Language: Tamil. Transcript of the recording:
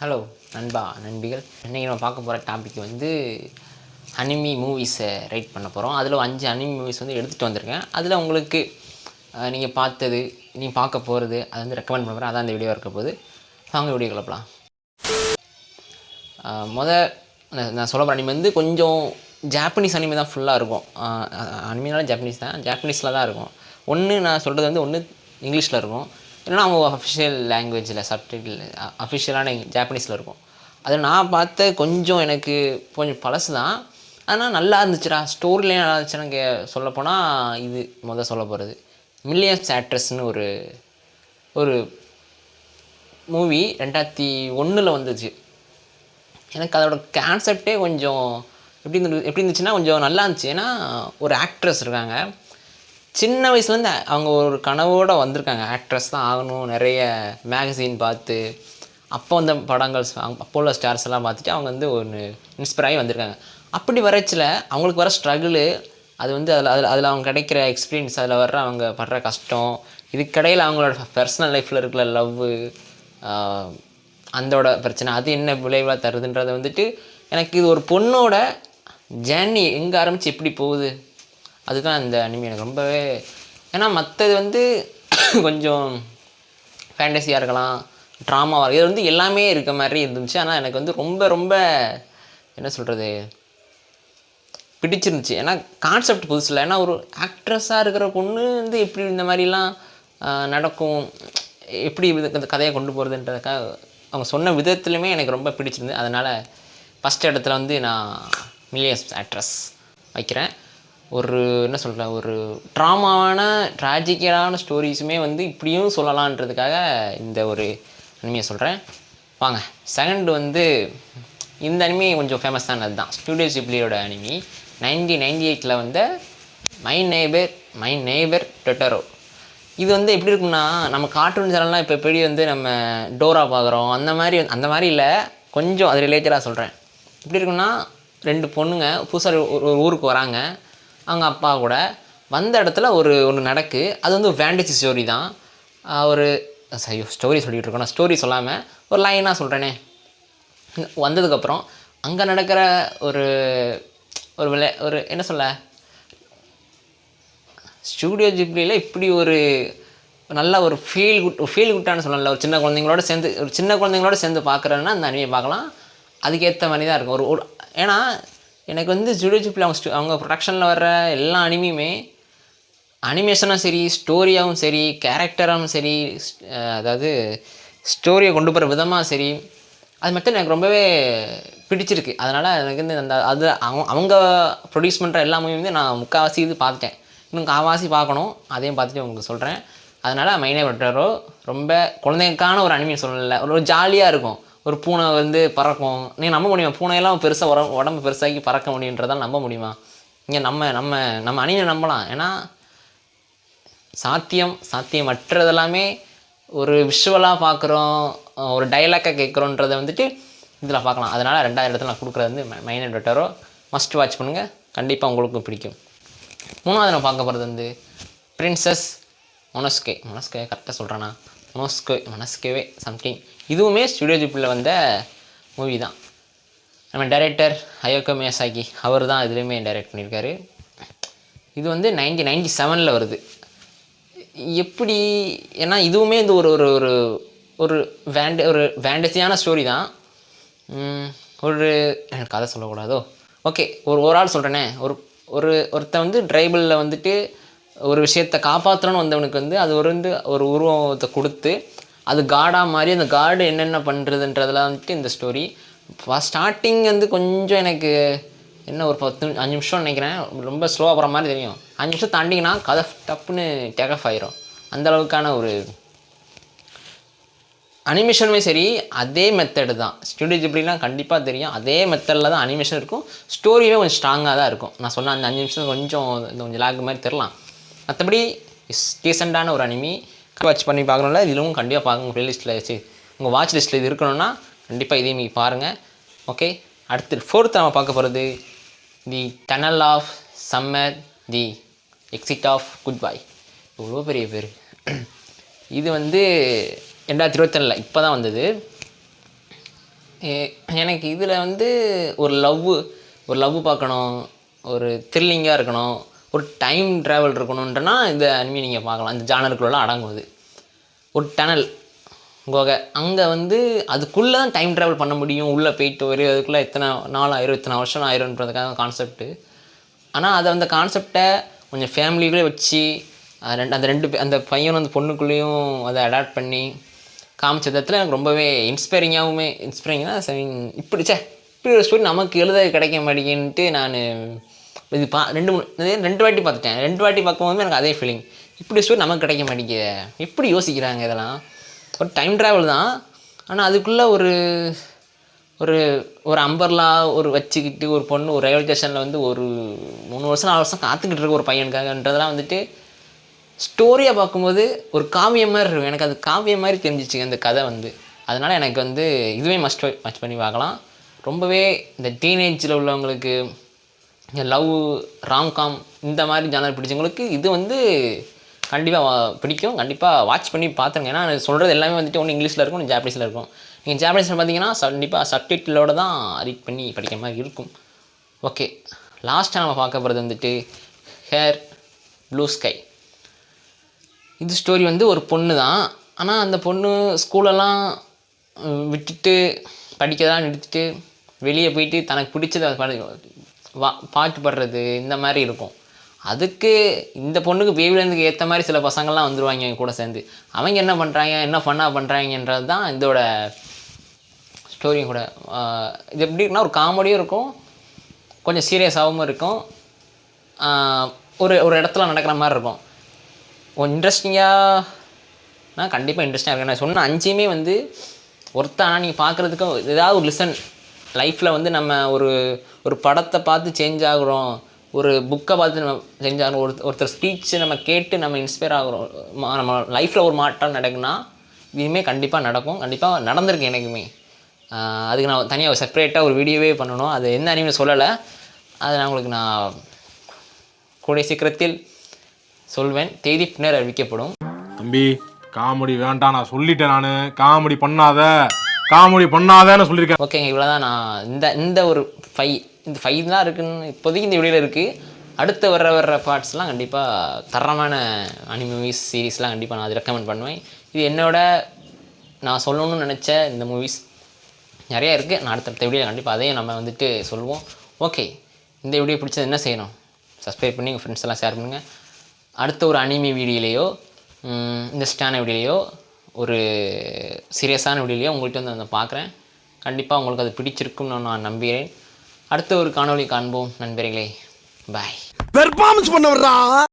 ஹலோ நண்பா நண்பிகள், இன்றைக்கி நம்ம பார்க்க போகிற டாபிக் வந்து அனிமி மூவிஸை ரைட் பண்ண போகிறோம். அதில் 5 அனிமி மூவிஸ் வந்து எடுத்துகிட்டு வந்திருக்கேன். அதில் உங்களுக்கு நீங்கள் பார்த்தது, நீங்கள் பார்க்க போகிறது, அதை வந்து ரெக்கமெண்ட் பண்ண போகிறேன். அதான் இந்த வீடியோ இருக்க போது. வாங்க வீடியோ கிளப்பலாம். நான் சொல்ல போகிற அனிமி வந்து கொஞ்சம் ஜாப்பனீஸ் அனிமி தான் ஃபுல்லாக இருக்கும். அனிமினால ஜாப்பனீஸ் தான், ஜாப்பனீஸில் தான் இருக்கும். நான் சொல்கிறது வந்து ஒன்று இங்கிலீஷில் இருக்கும், இல்லைனா அவங்க அஃபிஷியல் லாங்குவேஜில் சப்டைட்டில் அஃபிஷியலான ஜாப்பனீஸில் இருக்கும். அதில் நான் பார்த்த கொஞ்சம் எனக்கு கொஞ்சம் பழசு தான், ஆனால் நல்லா இருந்துச்சுடா, ஸ்டோரிலேயே நல்லா இருந்துச்சுன்னு சொல்லப்போனால் இது சொல்ல போகிறது மில்லியன்ஸ் ஆக்ட்ரஸ்னு ஒரு மூவி 2001 வந்துச்சு. எனக்கு அதோட கான்செப்டே கொஞ்சம் எப்படி இருந்துச்சுன்னா கொஞ்சம் நல்லா இருந்துச்சு. ஏன்னா ஒரு ஆக்ட்ரஸ் இருக்காங்க, சின்ன வயசுலேருந்து அவங்க ஒரு கனவோடு வந்திருக்காங்க, ஆக்ட்ரஸ் தான் ஆகணும். நிறைய மேகசின் பார்த்து அப்போ வந்த படங்கள், அப்போ உள்ள ஸ்டார்ஸ் எல்லாம் பார்த்துட்டு அவங்க வந்து ஒன்று இன்ஸ்பயர் ஆகி வந்திருக்காங்க. அப்படி வரைச்சில் அவங்களுக்கு வர ஸ்ட்ரகிளு, அது வந்து அதில் அவங்க கிடைக்கிற எக்ஸ்பீரியன்ஸ், அதில் வர்ற அவங்க படுற கஷ்டம், இதுக்கடையில் அவங்களோட பர்சனல் லைஃப்பில் இருக்கிற லவ்வு, அந்தோட பிரச்சனை, அது என்ன விளைவாக தருதுன்றதை வந்துட்டு எனக்கு இது ஒரு பொண்ணோட ஜேர்னி எங்கே ஆரம்பித்து எப்படி போகுது, அதுதான் இந்த அனிமி எனக்கு ரொம்பவே. ஏன்னா மற்றது வந்து கொஞ்சம் ஃபேண்டஸியாக இருக்கலாம், ட்ராமாவாக, இது வந்து எல்லாமே இருக்க மாதிரி இருந்துச்சு. ஆனால் எனக்கு வந்து ரொம்ப என்ன சொல்கிறது, பிடிச்சிருந்துச்சு. ஏன்னா கான்செப்ட் புதுசில். ஏன்னா ஒரு ஆக்ட்ரஸாக இருக்கிற பொண்ணு வந்து எப்படி இந்த மாதிரிலாம் நடக்கும், எப்படி இந்த கதையை கொண்டு போகிறதுன்றதுக்காக அவங்க சொன்ன விதத்துலையுமே எனக்கு ரொம்ப பிடிச்சிருந்து. அதனால் ஃபஸ்ட் இடத்துல வந்து நான் மில்லியன்ஸ் ஆக்ட்ரஸ் வைக்கிறேன். என்ன சொல்கிறேன், ஒரு ட்ராமாவான ட்ராஜிக்கலான ஸ்டோரிஸுமே வந்து இப்படியும் சொல்லலான்றதுக்காக இந்த ஒரு அனிமையை சொல்கிறேன். வாங்க, செகண்ட் வந்து இந்த அனிமி கொஞ்சம் ஃபேமஸானது தான், ஸ்டூடியோ ஜிப்லியோட அனிமி. 1998 வந்த மை நெய்பர் டொட்டோரோ. இது வந்து எப்படி இருக்குன்னா, நம்ம கார்ட்டூன் சேனல்லாம் இப்போ எப்படி வந்து நம்ம டோரா பார்க்குறோம், அந்த மாதிரி இல்லை, கொஞ்சம் அது ரிலேட்டடாக சொல்கிறேன். எப்படி இருக்குன்னா, 2 பொண்ணுங்க புதுசாக ஒரு ஊருக்கு வராங்க. அவங்க அப்பா கூட வந்த இடத்துல ஒன்று நடக்கு. அது வந்து ஒரு ஃபேண்டசி ஸ்டோரி தான். ஸ்டோரி சொல்லிகிட்டு இருக்கோம், நான் ஸ்டோரி சொல்லாமல் ஒரு லைனாக சொல்கிறேனே. வந்ததுக்கப்புறம் அங்கே நடக்கிற ஒரு என்ன சொல்ல, ஸ்டூடியோ ஜிப்லியில் இப்படி ஒரு நல்ல ஒரு ஃபீல் குட்டானு சொல்லல, ஒரு சின்ன குழந்தைங்களோட சேர்ந்து பார்க்குறேன்னா அந்த அனிமையை பார்க்கலாம். அதுக்கேற்ற மாதிரி தான் இருக்கும். ஏன்னா எனக்கு வந்து ஸ்டூடியோ ஜிப்லி அவங்க ப்ரொடக்ஷனில் வர்ற எல்லா அனிமையுமே, அனிமேஷனும் சரி, ஸ்டோரியாகவும் சரி, கேரக்டராகவும் சரி, அதாவது ஸ்டோரியை கொண்டு போகிற விதமாக சரி, அது மட்டும் எனக்கு ரொம்பவே பிடிச்சிருக்கு. அதனால் எனக்கு வந்து அவங்க ப்ரொடியூஸ் பண்ணுற எல்லா மூவியுமே நான் முக்கால்வாசி இது பார்த்துட்டேன், இன்னும் கால்வாசி பார்க்கணும், அதையும் பார்த்துட்டு உங்களுக்கு சொல்கிறேன். அதனால் மை நெய்பர் டொட்டோரோ ரொம்ப குழந்தைங்களுக்கான ஒரு அனிமி சொல்லலை, ஒரு ஜாலியாக இருக்கும். ஒரு பூனை வந்து பறக்கும், நீங்கள் நம்ப முடியுமா? பூனையெல்லாம் பெருசாக உடம்பு பெருசாகி பறக்க முடியுன்றதால் நம்ப முடியுமா? இங்கே நம்ம அணியை நம்பலாம். ஏன்னா சாத்தியமற்றதெல்லாமே ஒரு விஷுவலாக பார்க்குறோம், ஒரு டைலாக்காக கேட்குறோன்றதை வந்துட்டு இதில் பார்க்கலாம். அதனால் 2வது இடத்துல நான் கொடுக்குறது வந்து மை நெய்பர் டொட்டோரோ. மஸ்ட் வாட்ச் பண்ணுங்கள், கண்டிப்பாக உங்களுக்கும் பிடிக்கும். 3வது நான் பார்க்க போகிறது வந்து பிரின்சஸ் மொனோஸ்கே கரெக்டாக சொல்கிறேன்னா, மொனோஸ்கேவே சம்திங். இதுவுமே ஸ்டூடியோ ஜிப்லியில் வந்த மூவி தான். நம்ம டைரக்டர் ஹயாகோ மியாசாகி, அவர் தான் இதுலேயுமே டைரக்ட் பண்ணியிருக்காரு. இது வந்து 1997 வருது. எப்படி, ஏன்னா இதுவுமே இந்த ஒரு ஃபேண்டசியான ஸ்டோரி தான். எனக்கு கதை சொல்லக்கூடாதோ, ஓகே, ஒரு ஆள் சொல்கிறேனே, ஒருத்தன் வந்து ட்ரைபலில் வந்துட்டு ஒரு விஷயத்தை காப்பாற்றணும்னு வந்தவனுக்கு வந்து அது ஒரு உருவத்தை கொடுத்து அது காடாக மாதிரி அந்த காடு என்னென்ன பண்ணுறதுன்றதெல்லாம் வந்துட்டு இந்த ஸ்டோரி. ஸ்டார்டிங் வந்து கொஞ்சம் எனக்கு ஒரு 5 நிமிஷம் நினைக்கிறேன், ரொம்ப ஸ்லோவாக போகிற மாதிரி தெரியும். 5 நிமிஷம் தாண்டிங்கன்னா கதை டப்புன்னு டேக் ஆஃப் ஆயிரும். அந்தளவுக்கான ஒரு அனிமேஷனுமே சரி, அதே மெத்தடு தான். ஸ்டூடியோ ஜிப்லிலாம் கண்டிப்பாக தெரியும், அதே மெத்தடில் தான் அனிமேஷன் இருக்கும். ஸ்டோரியுமே கொஞ்சம் ஸ்ட்ராங்காக தான் இருக்கும். நான் சொன்ன அந்த 5 நிமிஷம் கொஞ்சம் லாக் மாதிரி தெரிலாம். மற்றபடி டீசெண்டான ஒரு அனிமி. வாட்ச் பண்ணி பார்க்கணும்ல, இதுவும் கண்டிப்பாக பாருங்கள். உங்கள் ப்ளேலிஸ்ட்டில் வச்சு உங்கள் வாட்ச் லிஸ்ட்டில் இது இருக்கணும்னா கண்டிப்பாக இதையும் நீங்கள் பாருங்கள். ஓகே, அடுத்து 4th நம்ம பார்க்க போகிறது the tunnel of summer, the exit of goodbye. இவ்வளோ பெரிய பேர். இது வந்து 2021 இப்போ தான் வந்தது. எனக்கு இதில் வந்து ஒரு லவ் பார்க்கணும், ஒரு த்ரில்லிங்காக இருக்கணும், ஒரு டைம் ட்ராவல் இருக்கணுன்றனா இந்த அனிமி நீங்கள் பார்க்கலாம். இந்த ஜானருக்குள்ளே அடங்குவது. ஒரு டனல் குகை, அங்கே வந்து அதுக்குள்ளே தான் டைம் ட்ராவல் பண்ண முடியும். உள்ளே போயிட்டு அதுக்குள்ளே எத்தனை நாள் ஆயிரும், இத்தனை வருஷம் ஆயிரும்ன்றதுக்காக கான்செப்ட்டு. ஆனால் அதை அந்த கான்செப்டை கொஞ்சம் ஃபேமிலிக்குள்ளே வச்சு அந்த பையனும் அந்த பொண்ணுக்குள்ளேயும் அதை அடாப்ட் பண்ணி காமிச்ச விதத்தில் எனக்கு ரொம்பவே இன்ஸ்பைரிங்னா இப்படி ஒரு ஸ்டோரி நமக்கு எழுத கிடைக்க மாட்டேங்குன்ட்டு நான் இது ரெண்டு வாட்டி பார்த்துட்டேன். 2 வாட்டி பார்க்கும்போது எனக்கு அதே ஃபீலிங். இப்படி ஸ்டோரி நமக்கு கிடைக்க மாட்டேங்குது, எப்படி யோசிக்கிறாங்க இதெல்லாம். ஒரு டைம் ட்ராவல் தான், ஆனால் அதுக்குள்ளே ஒரு ஒரு ஒரு அம்பர்லா வச்சுக்கிட்டு ஒரு பொண்ணு ஒரு ரயில்வே ஸ்டேஷனில் வந்து ஒரு 3 வருஷம் 4 வருஷம் காத்துக்கிட்டு இருக்க ஒரு பையனுக்காகன்றதெல்லாம் வந்துட்டு ஸ்டோரியாக பார்க்கும்போது ஒரு காவியம் மாதிரி இருக்கும். எனக்கு அது காவியம் மாதிரி தெரிஞ்சிச்சு அந்த கதை வந்து. அதனால் எனக்கு வந்து இதுவே மஸ்ட் பண்ணி பார்க்கலாம். ரொம்பவே இந்த டீனேஜில் உள்ளவங்களுக்கு லவ், ராம்காம் இந்த மாதிரி ஜானர் பிடிச்சவங்களுக்கு இது வந்து கண்டிப்பாக பிடிக்கும். கண்டிப்பாக வாட்ச் பண்ணி பார்த்துருங்க. ஏன்னா சொல்கிறது எல்லாமே வந்துட்டு ஒன்று இங்கிலீஷில் இருக்கும், ஒன்று ஜாப்பனீஸில் இருக்கும். நீங்கள் ஜாப்பனீஸில் பார்த்தீங்கன்னா கண்டிப்பாக சப்டைட்டிலோடு தான் ரீட் பண்ணி படிக்கிற மாதிரி இருக்கும். ஓகே, லாஸ்ட்டாக நம்ம பார்க்க போகிறது வந்துட்டு ஹேர் ப்ளூ ஸ்கை. இது ஸ்டோரி வந்து ஒரு பொண்ணு தான். ஆனால் அந்த பொண்ணு ஸ்கூலெல்லாம் விட்டுட்டு படிக்கதான் நிறுத்திட்டு வெளியே போயிட்டு தனக்கு பிடிச்சதை பாட்டு பாடுறது இந்த மாதிரி இருக்கும். அதுக்கு இந்த பொண்ணுக்கு பேபிலேருந்து ஏற்ற மாதிரி சில பசங்கள்லாம் வந்துடுவாங்க கூட சேர்ந்து. அவங்க என்ன பண்ணுறாங்க, என்ன ஃபன்னாக பண்ணுறாங்கன்றது தான் இதோட ஸ்டோரியும் கூட. இது எப்படி இருக்குன்னா ஒரு காமெடியும் இருக்கும், கொஞ்சம் சீரியஸாகவும் இருக்கும், ஒரு இடத்துல நடக்கிற மாதிரி இருக்கும். இன்ட்ரெஸ்டிங்காக கண்டிப்பாக இன்ட்ரெஸ்டிங்காக இருக்கும். நான் சொன்ன 5மே வந்து ஒருத்தானா நீங்கள் பார்க்குறதுக்கு ஏதாவது ஒரு லிசன். லைஃப்பில் வந்து நம்ம ஒரு படத்தை பார்த்து சேஞ்ச் ஆகுறோம், ஒரு புக்கை பார்த்து நம்ம சேஞ்ச் ஆகிறோம், ஒருத்தர் ஸ்பீச்சை நம்ம கேட்டு நம்ம இன்ஸ்பயர் ஆகுறோம், நம்ம லைஃப்பில் ஒரு மாற்றம் நடக்குன்னா இதுவுமே கண்டிப்பாக நடக்கும். கண்டிப்பாக நடந்திருக்கு எனக்குமே. அதுக்கு நான் தனியாக செப்பரேட்டாக ஒரு வீடியோவே பண்ணணும். அது என்ன அனிமே சொல்லலை, அதை நான் உங்களுக்கு கூடிய சீக்கிரத்தில் சொல்வேன். தேதி பின்னர் அறிவிக்கப்படும். தம்பி காமெடி வேண்டாம், நான் சொல்லிட்டேன். நான் காமெடி பண்ணாதேன்னு சொல்லியிருக்கேன். ஓகேங்க, இவ்வளோ தான். நான் இந்த ஒரு 5 தான் இருக்குன்னு இப்போதைக்கு இந்த வீடியோவில் இருக்குது. அடுத்து வர்ற பார்ட்ஸ்லாம் கண்டிப்பாக தரமான மூவிஸ் சீரீஸ்லாம் கண்டிப்பாக நான் அது ரெக்கமெண்ட் பண்ணுவேன். இது நான் சொல்லணும்னு நினச்ச இந்த மூவிஸ் நிறையா இருக்குது. நான் அடுத்த வீடியோ கண்டிப்பாக அதையும் நம்ம வந்துட்டு சொல்லுவோம். ஓகே, இந்த வீடியோ பிடிச்சது என்ன செய்யணும், சப்ஸ்கிரைப் பண்ணி உங்கள் ஃப்ரெண்ட்ஸ் எல்லாம் ஷேர் பண்ணுங்கள். அடுத்த ஒரு அனிமி வீடியோலையோ இன்ட்ரெஸ்டான வீடியோலையோ ஒரு சீரியஸான வீடியோலையோ உங்கள்கிட்ட வந்து பார்க்குறேன். கண்டிப்பாக உங்களுக்கு அது பிடிச்சிருக்குன்னு நான் நம்புகிறேன். அடுத்த ஒரு காணொளி காண்போம் நண்பர்களே. பாய். பெர்ஃபார்மன்ஸ் பண்ண வர்றா.